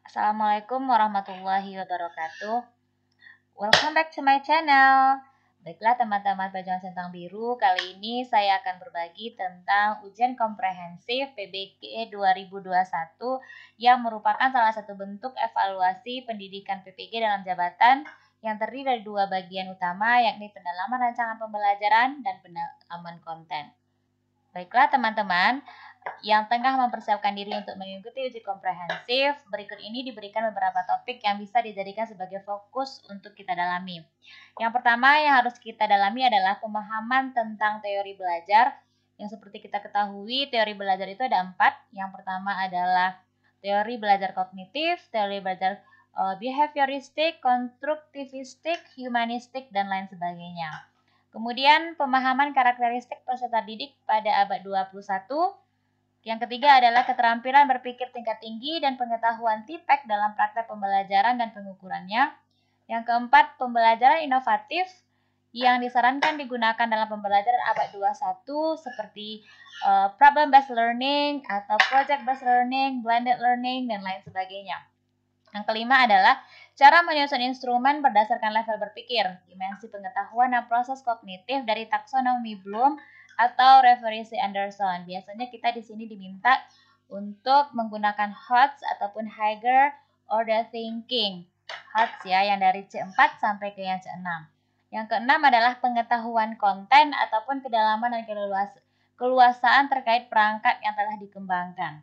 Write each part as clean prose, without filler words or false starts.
Assalamualaikum warahmatullahi wabarakatuh. Welcome back to my channel. Baiklah teman-teman Pajuan Centang Biru, kali ini saya akan berbagi tentang ujian komprehensif PBG 2021 yang merupakan salah satu bentuk evaluasi pendidikan PPG dalam jabatan yang terdiri dari dua bagian utama, yakni pendalaman rancangan pembelajaran dan pendalaman konten. Baiklah teman-teman, yang tengah mempersiapkan diri untuk mengikuti uji komprehensif, berikut ini diberikan beberapa topik yang bisa dijadikan sebagai fokus untuk kita dalami. Yang pertama yang harus kita dalami adalah pemahaman tentang teori belajar. Yang seperti kita ketahui, teori belajar itu ada 4. Yang pertama adalah teori belajar kognitif, teori belajar behavioristik, konstruktivistik, humanistik, dan lain sebagainya. Kemudian pemahaman karakteristik peserta didik pada abad 21. Yang ketiga adalah keterampilan berpikir tingkat tinggi dan pengetahuan TIPEK dalam praktek pembelajaran dan pengukurannya. Yang keempat, pembelajaran inovatif yang disarankan digunakan dalam pembelajaran abad 21 seperti problem-based learning atau project-based learning, blended learning, dan lain sebagainya. Yang kelima adalah cara menyusun instrumen berdasarkan level berpikir, dimensi pengetahuan dan proses kognitif dari taksonomi Bloom atau referensi Anderson. Biasanya kita di sini diminta untuk menggunakan HOTS ataupun Higher Order Thinking. HOTS ya, yang dari C4 sampai ke yang C6. Yang keenam adalah pengetahuan konten ataupun kedalaman dan keluasaan terkait perangkat yang telah dikembangkan.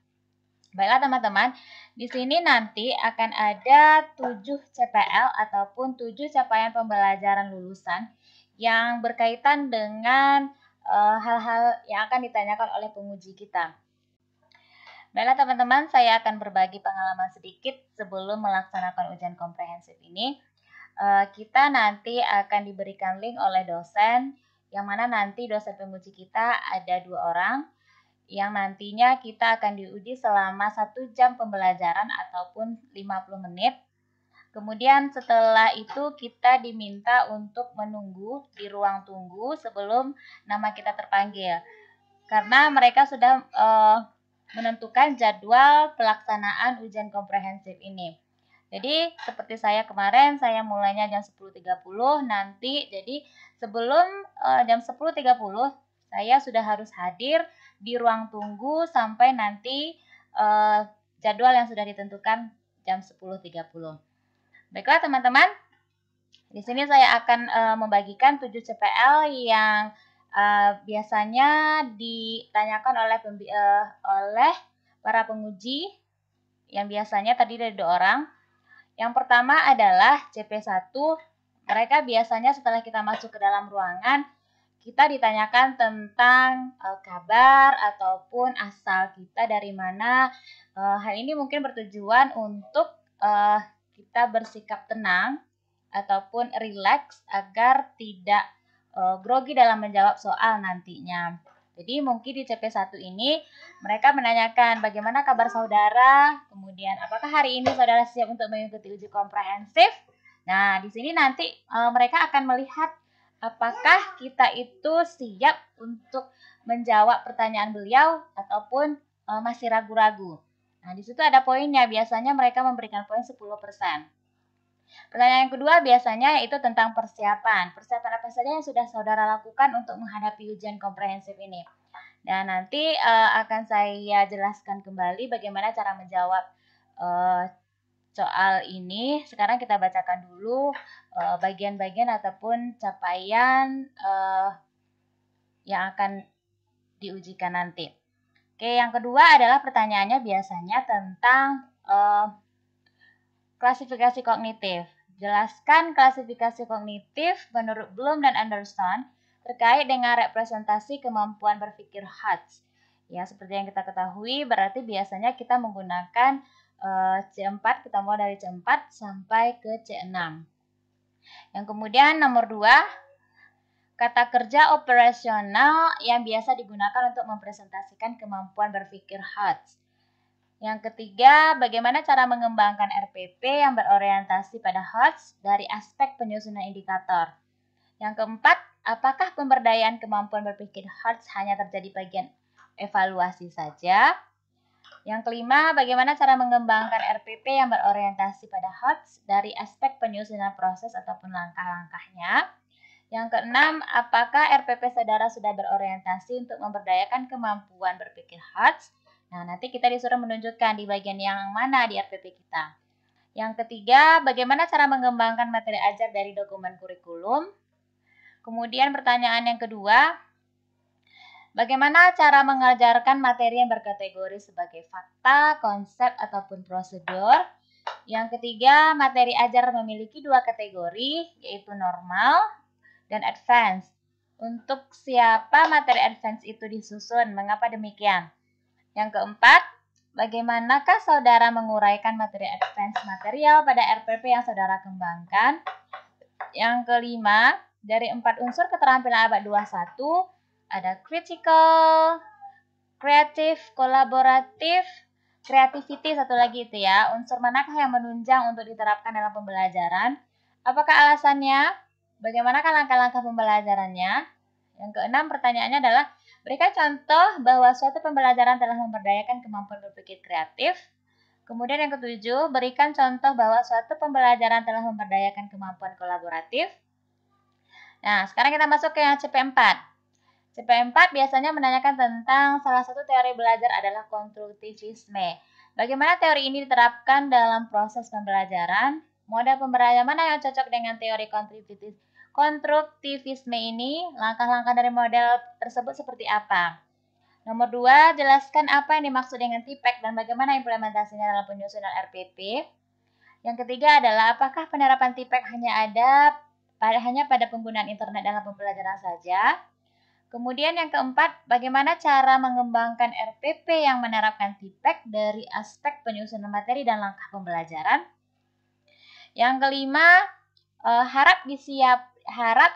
Baiklah teman-teman, di sini nanti akan ada 7 CPL ataupun 7 capaian pembelajaran lulusan yang berkaitan dengan hal-hal yang akan ditanyakan oleh penguji kita. Baiklah teman-teman, saya akan berbagi pengalaman sedikit sebelum melaksanakan ujian komprehensif ini. Kita nanti akan diberikan link oleh dosen, yang mana nanti dosen penguji kita ada 2 orang, yang nantinya kita akan diuji selama 1 jam pembelajaran ataupun 50 menit. Kemudian setelah itu kita diminta untuk menunggu di ruang tunggu sebelum nama kita terpanggil. Karena mereka sudah menentukan jadwal pelaksanaan ujian komprehensif ini. Jadi seperti saya kemarin, saya mulainya jam 10.30 nanti. Jadi sebelum jam 10.30 saya sudah harus hadir di ruang tunggu sampai nanti jadwal yang sudah ditentukan jam 10.30. Baiklah teman-teman, di sini saya akan membagikan 7 CPL yang biasanya ditanyakan oleh para penguji yang biasanya terdiri dari 2 orang. Yang pertama adalah CP1. Mereka biasanya setelah kita masuk ke dalam ruangan, kita ditanyakan tentang kabar ataupun asal kita dari mana. Hal ini mungkin bertujuan untuk kita bersikap tenang ataupun rileks agar tidak grogi dalam menjawab soal nantinya. Jadi mungkin di CP1 ini mereka menanyakan bagaimana kabar saudara, kemudian apakah hari ini saudara siap untuk mengikuti uji komprehensif. Nah, di sini nanti mereka akan melihat apakah kita itu siap untuk menjawab pertanyaan beliau ataupun masih ragu-ragu. Nah, di situ ada poinnya. Biasanya mereka memberikan poin 10%. Pertanyaan yang kedua biasanya yaitu tentang persiapan. Persiapan apa saja yang sudah saudara lakukan untuk menghadapi ujian komprehensif ini? Dan nanti akan saya jelaskan kembali bagaimana cara menjawab soal ini. Sekarang kita bacakan dulu bagian-bagian ataupun capaian yang akan diujikan nanti. Oke, yang kedua adalah pertanyaannya biasanya tentang klasifikasi kognitif. Jelaskan klasifikasi kognitif menurut Bloom dan Anderson terkait dengan representasi kemampuan berpikir HOTS. Ya, seperti yang kita ketahui, berarti biasanya kita menggunakan C4, kita mulai dari C4 sampai ke C6. Yang kemudian nomor 2, kata kerja operasional yang biasa digunakan untuk mempresentasikan kemampuan berpikir HOTS. Yang ketiga, bagaimana cara mengembangkan RPP yang berorientasi pada HOTS dari aspek penyusunan indikator. Yang keempat, apakah pemberdayaan kemampuan berpikir HOTS hanya terjadi bagian evaluasi saja? Yang kelima, bagaimana cara mengembangkan RPP yang berorientasi pada HOTS dari aspek penyusunan proses ataupun langkah-langkahnya. Yang keenam, apakah RPP saudara sudah berorientasi untuk memberdayakan kemampuan berpikir HOTS? Nah, nanti kita disuruh menunjukkan di bagian yang mana di RPP kita. Yang ketiga, bagaimana cara mengembangkan materi ajar dari dokumen kurikulum? Kemudian pertanyaan yang kedua, bagaimana cara mengajarkan materi yang berkategori sebagai fakta, konsep, ataupun prosedur? Yang ketiga, materi ajar memiliki dua kategori, yaitu normal dan advance. Untuk siapa materi advance itu disusun? Mengapa demikian? Yang keempat, bagaimanakah saudara menguraikan materi advance material pada RPP yang saudara kembangkan? Yang kelima, dari 4 unsur keterampilan abad 21, ada critical, kreatif, kolaboratif, creativity, satu lagi itu ya. Unsur manakah yang menunjang untuk diterapkan dalam pembelajaran? Apakah alasannya? Bagaimanakah langkah-langkah pembelajarannya? Yang keenam, pertanyaannya adalah, berikan contoh bahwa suatu pembelajaran telah memberdayakan kemampuan berpikir kreatif. Kemudian yang ketujuh, berikan contoh bahwa suatu pembelajaran telah memberdayakan kemampuan kolaboratif. Nah, sekarang kita masuk ke yang CP4. CP4 biasanya menanyakan tentang salah satu teori belajar adalah konstruktivisme. Bagaimana teori ini diterapkan dalam proses pembelajaran? Model pembelajaran mana yang cocok dengan teori konstruktivisme ini? Langkah-langkah dari model tersebut seperti apa? Nomor 2, jelaskan apa yang dimaksud dengan TPEC dan bagaimana implementasinya dalam penyusunan RPP. Yang ketiga adalah apakah penerapan TPEC hanya pada penggunaan internet dalam pembelajaran saja? Kemudian yang keempat, bagaimana cara mengembangkan RPP yang menerapkan TPEC dari aspek penyusunan materi dan langkah pembelajaran. Yang kelima, harap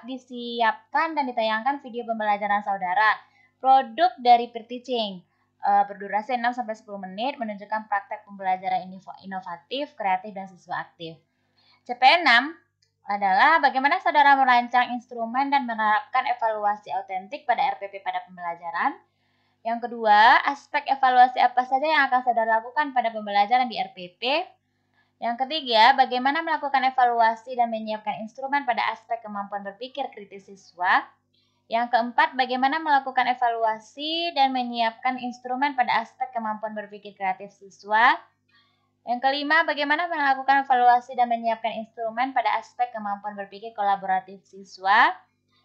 disiapkan dan ditayangkan video pembelajaran saudara. Produk dari peer teaching berdurasi 6-10 menit menunjukkan praktek pembelajaran inovatif, kreatif, dan siswa aktif. CP6 adalah bagaimana saudara merancang instrumen dan menerapkan evaluasi autentik pada RPP pada pembelajaran. Yang kedua, aspek evaluasi apa saja yang akan saudara lakukan pada pembelajaran di RPP. Yang ketiga, bagaimana melakukan evaluasi dan menyiapkan instrumen pada aspek kemampuan berpikir kritis siswa. Yang keempat, bagaimana melakukan evaluasi dan menyiapkan instrumen pada aspek kemampuan berpikir kreatif siswa. Yang kelima, bagaimana melakukan evaluasi dan menyiapkan instrumen pada aspek kemampuan berpikir kolaboratif siswa.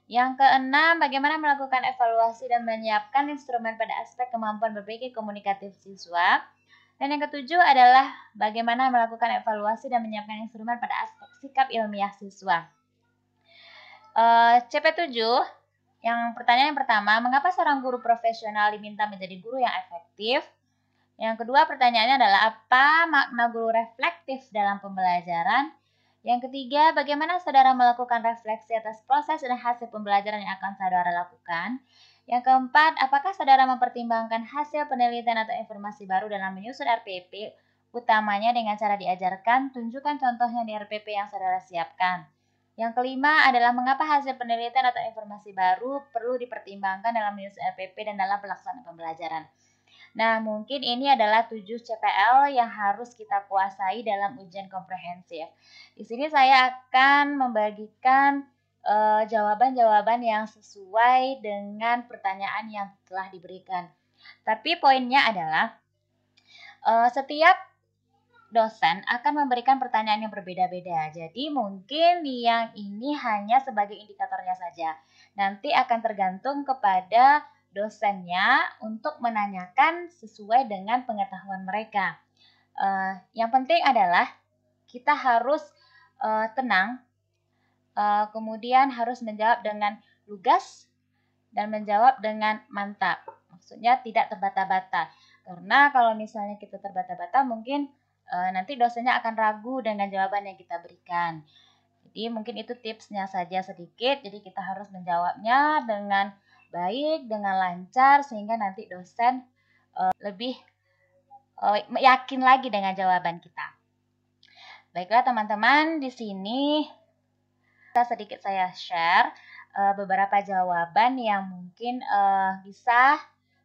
Yang keenam, bagaimana melakukan evaluasi dan menyiapkan instrumen pada aspek kemampuan berpikir komunikatif siswa. Dan yang ketujuh adalah bagaimana melakukan evaluasi dan menyiapkan instrumen pada aspek sikap ilmiah siswa. CP7, yang pertanyaan yang pertama, mengapa seorang guru profesional diminta menjadi guru yang efektif? Yang kedua, pertanyaannya adalah apa makna guru reflektif dalam pembelajaran? Yang ketiga, bagaimana saudara melakukan refleksi atas proses dan hasil pembelajaran yang akan saudara lakukan? Yang keempat, apakah saudara mempertimbangkan hasil penelitian atau informasi baru dalam menyusun RPP, utamanya dengan cara diajarkan? Tunjukkan contohnya di RPP yang saudara siapkan. Yang kelima adalah mengapa hasil penelitian atau informasi baru perlu dipertimbangkan dalam menyusun RPP dan dalam pelaksanaan pembelajaran. Nah, mungkin ini adalah 7 CPL yang harus kita kuasai dalam ujian komprehensif. Di sini saya akan membagikan jawaban-jawaban yang sesuai dengan pertanyaan yang telah diberikan. Tapi poinnya adalah setiap dosen akan memberikan pertanyaan yang berbeda-beda. Jadi mungkin yang ini hanya sebagai indikatornya saja. Nanti akan tergantung kepada dosennya untuk menanyakan sesuai dengan pengetahuan mereka. Yang penting adalah kita harus tenang, kemudian harus menjawab dengan lugas dan menjawab dengan mantap. Maksudnya tidak terbata-bata. Karena kalau misalnya kita terbata-bata mungkin nanti dosennya akan ragu dengan jawaban yang kita berikan. Jadi mungkin itu tipsnya saja sedikit. Jadi kita harus menjawabnya dengan baik, dengan lancar, sehingga nanti dosen lebih yakin lagi dengan jawaban kita. Baiklah teman-teman, di sini sedikit saya share beberapa jawaban yang mungkin bisa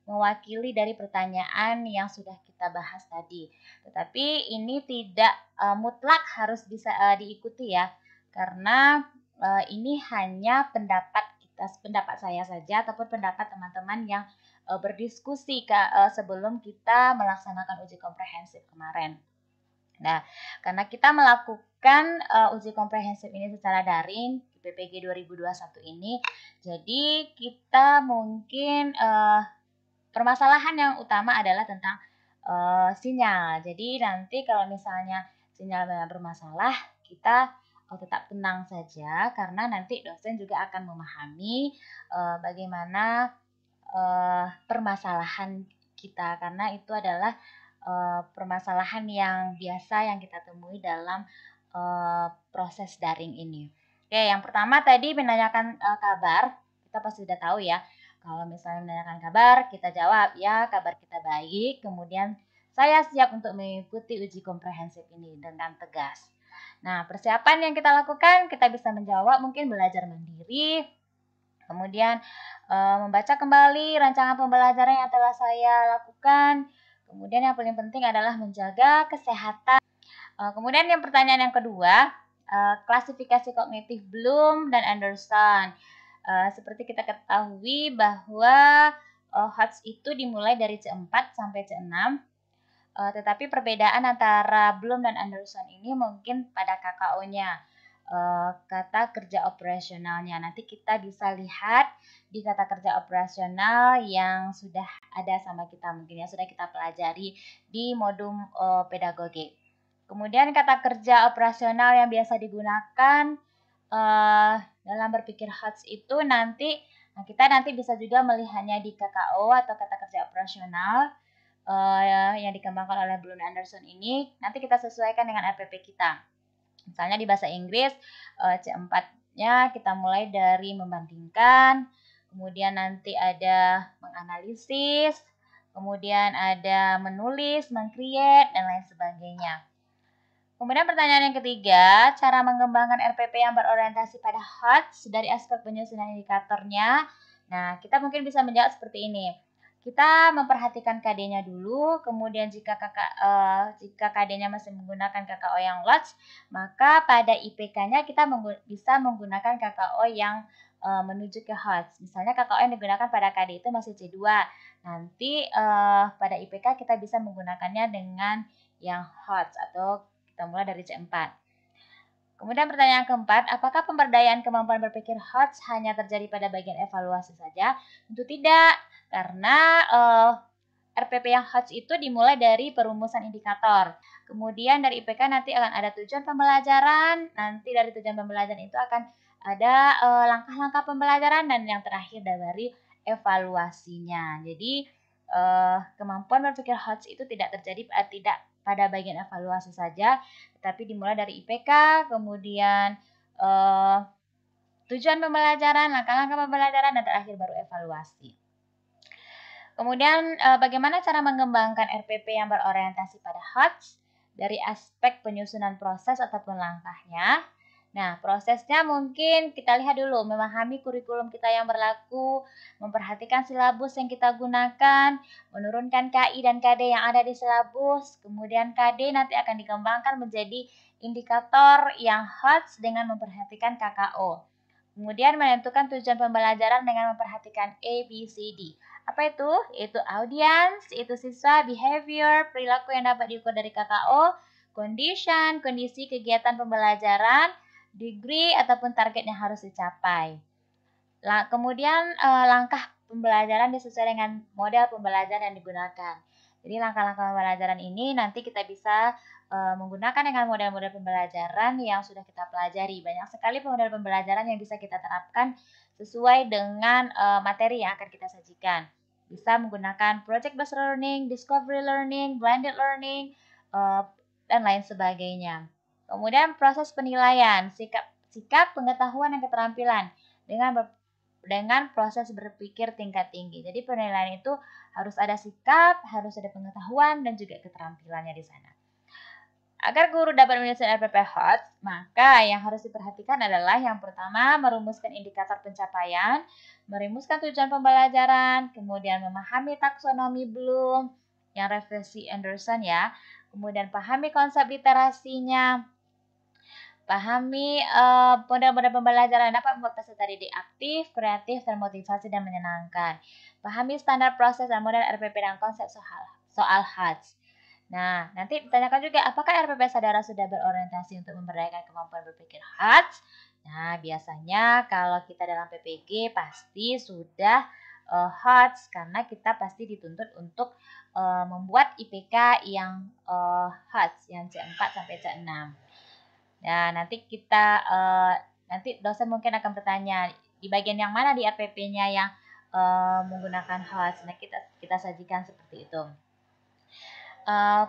mewakili dari pertanyaan yang sudah kita kita bahas tadi. Tetapi ini tidak mutlak harus bisa diikuti ya, karena ini hanya pendapat saya saja ataupun pendapat teman-teman yang berdiskusi sebelum kita melaksanakan uji komprehensif kemarin. Nah, karena kita melakukan uji komprehensif ini secara daring di PPG 2021 ini, jadi kita mungkin permasalahan yang utama adalah tentang sinyal. Jadi nanti kalau misalnya sinyalnya bermasalah, kita tetap tenang saja karena nanti dosen juga akan memahami bagaimana permasalahan kita, karena itu adalah permasalahan yang biasa yang kita temui dalam proses daring ini. Oke, yang pertama tadi menanyakan kabar. Kita pasti sudah tahu ya, kalau misalnya menanyakan kabar, kita jawab ya kabar kita baik. Kemudian saya siap untuk mengikuti uji komprehensif ini dengan tegas. Nah, persiapan yang kita lakukan, kita bisa menjawab mungkin belajar mandiri, kemudian membaca kembali rancangan pembelajaran yang telah saya lakukan. Kemudian yang paling penting adalah menjaga kesehatan. Kemudian yang pertanyaan yang kedua, klasifikasi kognitif Bloom dan Anderson. Seperti kita ketahui bahwa HOTS itu dimulai dari C4 sampai C6. Tetapi perbedaan antara Bloom dan Anderson ini mungkin pada KKO-nya. Kata kerja operasionalnya. Nanti kita bisa lihat di kata kerja operasional yang sudah ada sama kita, mungkin yang sudah kita pelajari di modul pedagogi. Kemudian kata kerja operasional yang biasa digunakan dalam berpikir HOTS itu kita nanti bisa juga melihatnya di KKO atau kata kerja operasional yang dikembangkan oleh Bloom dan Anderson ini. Nanti kita sesuaikan dengan RPP kita. Misalnya di bahasa Inggris, C4-nya kita mulai dari membandingkan, kemudian nanti ada menganalisis, kemudian ada menulis, meng-create, dan lain sebagainya. Kemudian pertanyaan yang ketiga, cara mengembangkan RPP yang berorientasi pada HOTS dari aspek penyusunan indikatornya. Nah, kita mungkin bisa menjawab seperti ini. Kita memperhatikan KD-nya dulu, kemudian jika KD-nya masih menggunakan KKO yang lots, maka pada IPK-nya kita bisa menggunakan KKO yang menuju ke HOTS. Misalnya KKO yang digunakan pada KD itu masih C2. Nanti pada IPK kita bisa menggunakannya dengan yang HOTS atau kita mulai dari C4. Kemudian pertanyaan keempat, apakah pemberdayaan kemampuan berpikir HOTS hanya terjadi pada bagian evaluasi saja? Tentu tidak, karena RPP yang HOTS itu dimulai dari perumusan indikator. Kemudian dari IPK nanti akan ada tujuan pembelajaran, nanti dari tujuan pembelajaran itu akan ada langkah-langkah pembelajaran, dan yang terakhir dari evaluasinya. Jadi kemampuan berpikir HOTS itu tidak terjadi pada bagian evaluasi saja, tetapi dimulai dari IPK, kemudian tujuan pembelajaran, langkah-langkah pembelajaran, dan terakhir baru evaluasi. Kemudian bagaimana cara mengembangkan RPP yang berorientasi pada HOTS dari aspek penyusunan proses ataupun langkahnya. Nah, prosesnya mungkin kita lihat dulu, memahami kurikulum kita yang berlaku, memperhatikan silabus yang kita gunakan, menurunkan KI dan KD yang ada di silabus, kemudian KD nanti akan dikembangkan menjadi indikator yang HOTS dengan memperhatikan KKO. Kemudian menentukan tujuan pembelajaran dengan memperhatikan A, B, C, D. Apa itu? Itu audience, itu siswa, behavior, perilaku yang dapat diukur dari KKO, condition, kondisi kegiatan pembelajaran, degree ataupun target yang harus dicapai. Kemudian langkah pembelajaran disesuaikan dengan model pembelajaran yang digunakan. Jadi langkah-langkah pembelajaran ini nanti kita bisa menggunakan dengan model-model pembelajaran yang sudah kita pelajari. Banyak sekali model pembelajaran yang bisa kita terapkan sesuai dengan materi yang akan kita sajikan. Bisa menggunakan project-based learning, discovery learning, blended learning, dan lain sebagainya. Kemudian proses penilaian, sikap pengetahuan dan keterampilan dengan proses berpikir tingkat tinggi. Jadi penilaian itu harus ada sikap, harus ada pengetahuan, dan juga keterampilannya di sana. Agar guru dapat menyusun RPP HOTS, maka yang harus diperhatikan adalah yang pertama, merumuskan indikator pencapaian, merumuskan tujuan pembelajaran, kemudian memahami taksonomi Bloom, yang revisi Anderson ya. Kemudian pahami konsep literasinya, pahami model-model pembelajaran yang dapat membuat peserta didik aktif, kreatif, termotivasi, dan menyenangkan. Pahami standar proses dan model RPP dan konsep soal HATS. Nah, nanti ditanyakan juga, apakah RPP Sadara sudah berorientasi untuk memberdayakan kemampuan berpikir HATS? Nah, biasanya kalau kita dalam PPG pasti sudah HATS, karena kita pasti dituntut untuk membuat IPK yang HATS, yang C4 sampai C6. Nah, nanti dosen mungkin akan bertanya di bagian yang mana di RPP-nya yang menggunakan HATS. Nah, kita sajikan seperti itu.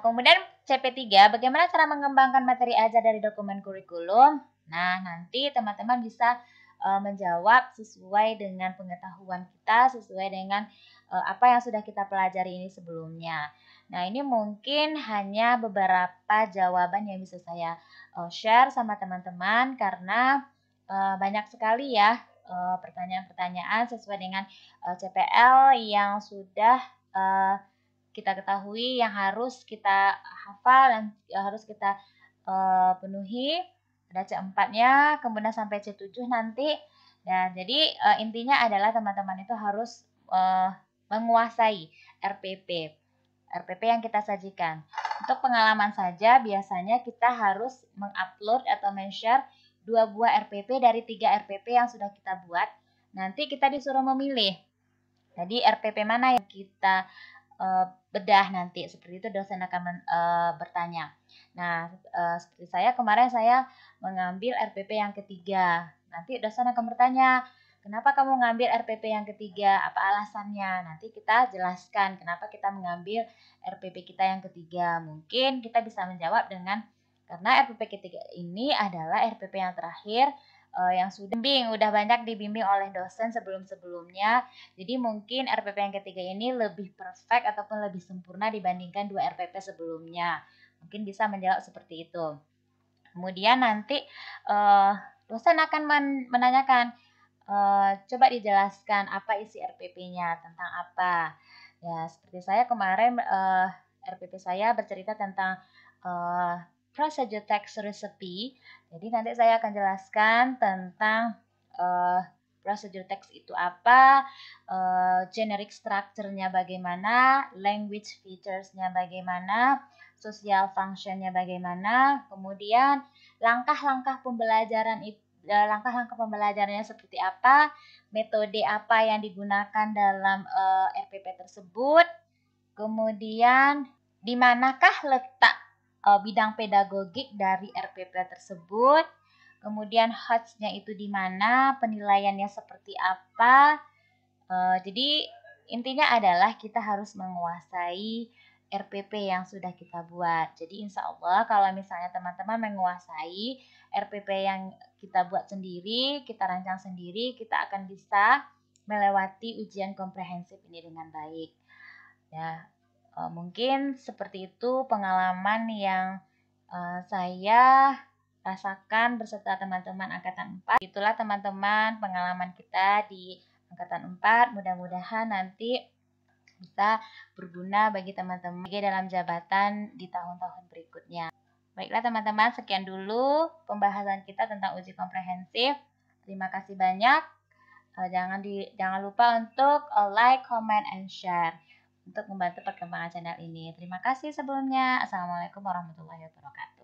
Kemudian CP3, bagaimana cara mengembangkan materi ajar dari dokumen kurikulum? Nah, nanti teman-teman bisa menjawab sesuai dengan pengetahuan kita, sesuai dengan apa yang sudah kita pelajari ini sebelumnya. Nah, ini mungkin hanya beberapa jawaban yang bisa saya share sama teman-teman karena banyak sekali ya pertanyaan-pertanyaan sesuai dengan CPL yang sudah kita ketahui, yang harus kita hafal dan harus kita penuhi. Ada C4-nya, kemudian sampai C7 nanti. Dan jadi intinya adalah teman-teman itu harus menguasai RPP yang kita sajikan. Untuk pengalaman saja, biasanya kita harus mengupload atau men-share 2 buah RPP dari 3 RPP yang sudah kita buat. Nanti kita disuruh memilih. Jadi RPP mana yang kita bedah nanti, seperti itu dosen akan bertanya. Nah, seperti kemarin saya mengambil RPP yang ketiga. Nanti dosen akan bertanya, kenapa kamu mengambil RPP yang ketiga? Apa alasannya? Nanti kita jelaskan kenapa kita mengambil RPP kita yang ketiga. Mungkin kita bisa menjawab dengan karena RPP ketiga ini adalah RPP yang terakhir yang udah banyak dibimbing oleh dosen sebelum-sebelumnya. Jadi mungkin RPP yang ketiga ini lebih perfect ataupun lebih sempurna dibandingkan 2 RPP sebelumnya. Mungkin bisa menjawab seperti itu. Kemudian nanti dosen akan menanyakan, coba dijelaskan apa isi RPP-nya, tentang apa. Ya, seperti saya kemarin RPP saya bercerita tentang procedure text recipe. Jadi nanti saya akan jelaskan tentang procedure text itu apa, generic structure-nya bagaimana, language features-nya bagaimana, social function-nya bagaimana, kemudian langkah-langkah pembelajarannya seperti apa, metode apa yang digunakan dalam RPP tersebut, kemudian di manakah letak bidang pedagogik dari RPP tersebut, kemudian HATS-nya itu di mana, penilaiannya seperti apa. Jadi intinya adalah kita harus menguasai RPP yang sudah kita buat. Jadi insya Allah kalau misalnya teman-teman menguasai RPP yang kita buat sendiri, kita rancang sendiri, kita akan bisa melewati ujian komprehensif ini dengan baik. Ya, mungkin seperti itu pengalaman yang saya rasakan beserta teman-teman Angkatan 4. Itulah teman-teman pengalaman kita di Angkatan 4. Mudah-mudahan nanti bisa berguna bagi teman-teman dalam jabatan di tahun-tahun berikutnya. Baiklah teman-teman, sekian dulu pembahasan kita tentang uji komprehensif. Terima kasih banyak. Jangan lupa untuk like, comment, and share untuk membantu perkembangan channel ini. Terima kasih sebelumnya. Assalamualaikum warahmatullahi wabarakatuh.